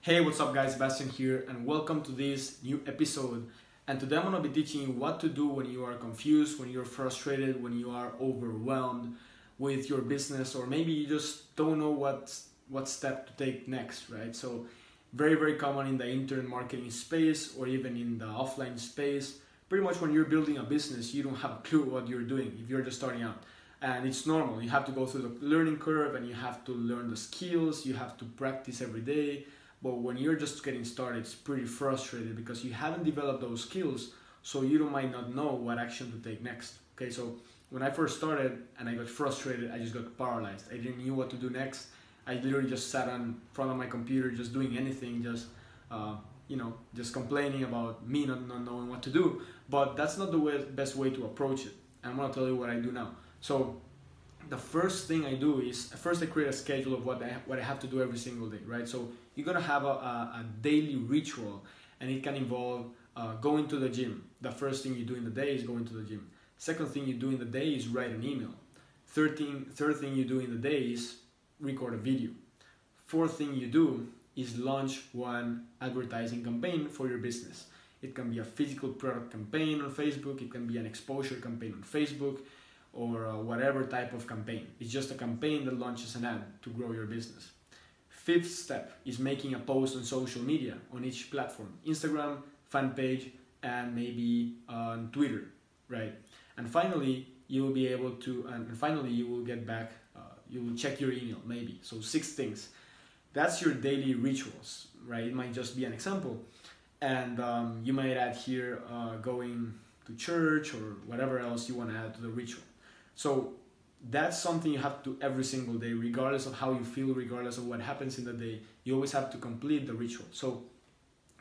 Hey, what's up guys, Bastian here and welcome to this new episode. And today I'm going to be teaching you what to do when you are confused, when you're frustrated, when you are overwhelmed with your business, or maybe you just don't know what step to take next, right? So very common in the internet marketing space or even in the offline space. Pretty much when you're building a business, you don't have a clue what you're doing if you're just starting out. And it's normal. You have to go through the learning curve and you have to learn the skills, you have to practice every day. But when you're just getting started, it's pretty frustrating because you haven't developed those skills, so you might not know what action to take next. Okay, so when I first started and I got frustrated, I just got paralyzed. I didn't know what to do next. I literally just sat in front of my computer, just doing anything, just complaining about me not knowing what to do. But that's not the best way to approach it. And I'm gonna tell you what I do now. So the first thing I do is first I create a schedule of what I have to do every single day, right? So you're gonna have a daily ritual, and it can involve going to the gym. The first thing you do in the day is going to the gym. Second thing you do in the day is write an email. Third thing you do in the day is record a video. Fourth thing you do is launch one advertising campaign for your business. It can be a physical product campaign on Facebook, it can be an exposure campaign on Facebook, or whatever type of campaign. It's just a campaign that launches an ad to grow your business. Fifth step is making a post on social media on each platform, Instagram, fan page, and maybe on Twitter, right? And finally, you will be able to, and finally you will get back, you will check your email maybe. So 6 things. That's your daily rituals, right? It might just be an example. And you might add here going to church or whatever else you want to add to the ritual. So that's something you have to do every single day, regardless of how you feel, regardless of what happens in the day. You always have to complete the ritual. So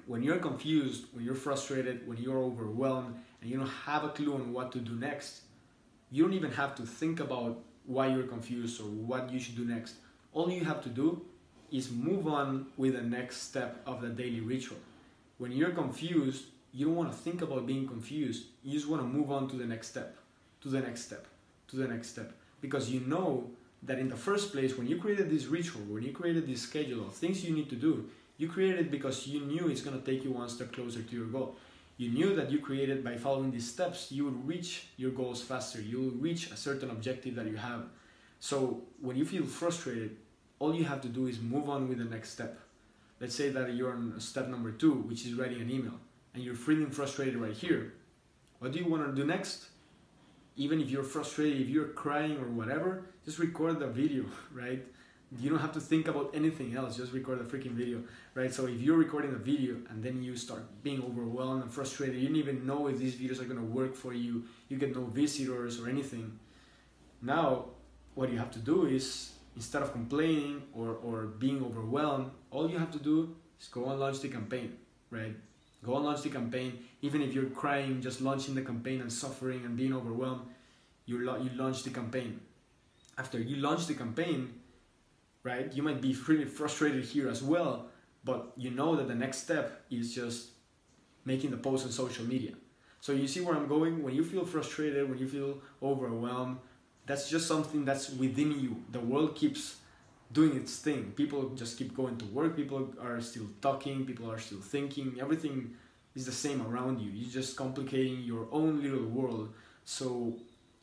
when you're confused, when you're frustrated, when you're overwhelmed, and you don't have a clue on what to do next, you don't even have to think about why you're confused or what you should do next. All you have to do is move on with the next step of the daily ritual. When you're confused, you don't want to think about being confused. You just want to move on to the next step, to the next step, to the next step. Because you know that in the first place, when you created this ritual, when you created this schedule of things you need to do, you created it because you knew it's going to take you one step closer to your goal. You knew that you created by following these steps, you would reach your goals faster. You will reach a certain objective that you have. So when you feel frustrated, all you have to do is move on with the next step. Let's say that you're on step number 2, which is writing an email, and you're feeling frustrated right here. What do you want to do next? Even if you're frustrated, if you're crying or whatever, just record the video, right? You don't have to think about anything else, just record the freaking video, right? So if you're recording a video and then you start being overwhelmed and frustrated, you don't even know if these videos are gonna work for you, you get no visitors or anything. Now, what you have to do is, instead of complaining or being overwhelmed, all you have to do is go and launch the campaign, right? Go and launch the campaign. Even if you're crying, just launching the campaign and suffering and being overwhelmed, you launch the campaign. After you launch the campaign, right, you might be pretty frustrated here as well, but you know that the next step is just making the post on social media. So you see where I'm going? When you feel frustrated, when you feel overwhelmed, that's just something that's within you. The world keeps doing its thing. People just keep going to work, people are still talking, people are still thinking, everything is the same around you. You're just complicating your own little world. So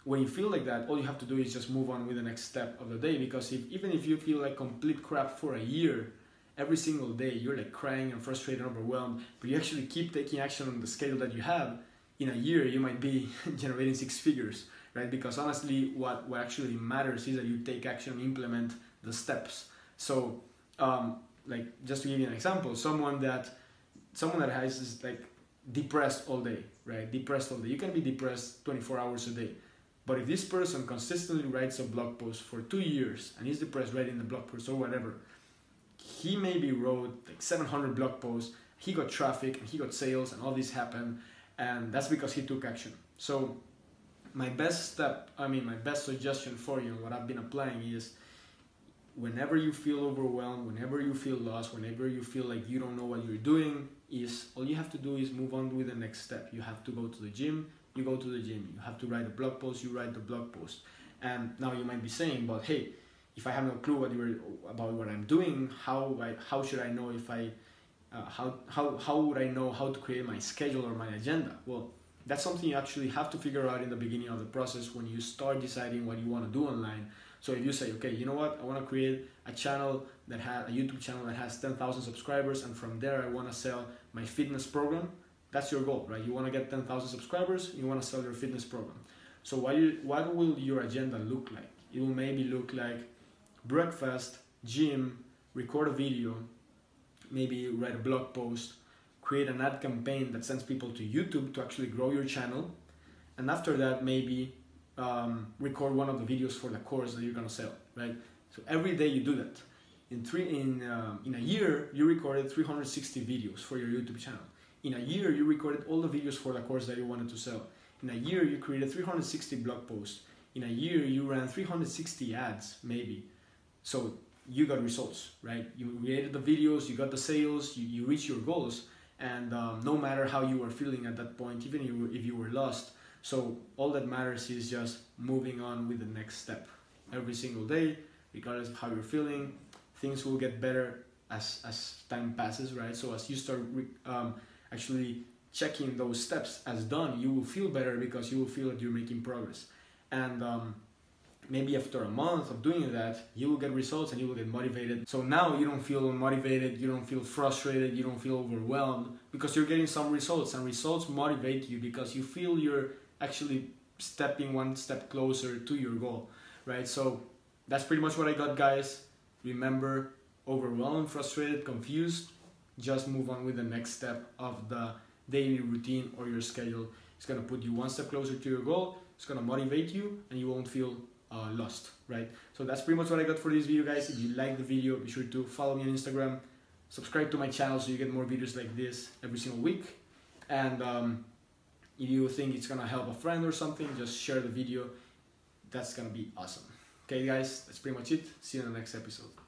when you feel like that, all you have to do is just move on with the next step of the day, because even if you feel like complete crap for a year, every single day you're like crying and frustrated and overwhelmed, but you actually keep taking action on the schedule that you have, in a year you might be generating 6 figures, right? Because honestly, what actually matters is that you take action and implement the steps. So like just to give you an example, someone that has is like depressed all day, right? Depressed all day. You can be depressed 24 hours a day. But if this person consistently writes a blog post for 2 years and he's depressed writing the blog post or whatever, he maybe wrote like 700 blog posts, he got traffic and he got sales and all this happened, and that's because he took action. So my best suggestion for you, what I've been applying is, whenever you feel overwhelmed, whenever you feel lost, whenever you feel like you don't know what you're doing, is all you have to do is move on with the next step. You have to go to the gym, you go to the gym. You have to write a blog post, you write the blog post. And now you might be saying, but hey, if I have no clue about what I'm doing, how should I know if how would I know how to create my schedule or my agenda? Well, that's something you actually have to figure out in the beginning of the process when you start deciding what you want to do online. So if you say, okay, you know what, I want to create a channel that has a YouTube channel that has 10,000 subscribers, and from there I want to sell my fitness program. That's your goal, right? You want to get 10,000 subscribers, you want to sell your fitness program. So what will your agenda look like? It will maybe look like breakfast, gym, record a video, maybe write a blog post, create an ad campaign that sends people to YouTube to actually grow your channel, and after that maybe record one of the videos for the course that you're gonna sell, right? So every day you do that. In a year, you recorded 360 videos for your YouTube channel. In a year, you recorded all the videos for the course that you wanted to sell. In a year, you created 360 blog posts. In a year, you ran 360 ads, maybe. So you got results, right? You created the videos, you got the sales, you reached your goals, and no matter how you were feeling at that point, even if you were lost. So all that matters is just moving on with the next step. Every single day, regardless of how you're feeling, things will get better as time passes, right? So as you start actually checking those steps as done, you will feel better because you will feel that you're making progress. And maybe after a month of doing that, you will get results and you will get motivated. So now you don't feel unmotivated, you don't feel frustrated, you don't feel overwhelmed, because you're getting some results, and results motivate you because you feel you're actually stepping one step closer to your goal, right? So that's pretty much what I got, guys. Remember, overwhelmed, frustrated, confused, just move on with the next step of the daily routine or your schedule. It's gonna put you one step closer to your goal, it's gonna motivate you, and you won't feel lost, right? So that's pretty much what I got for this video, guys. If you like the video, be sure to follow me on Instagram, subscribe to my channel so you get more videos like this every single week, and if you think it's gonna help a friend or something, just share the video. That's gonna be awesome. Okay, guys, that's pretty much it. See you in the next episode.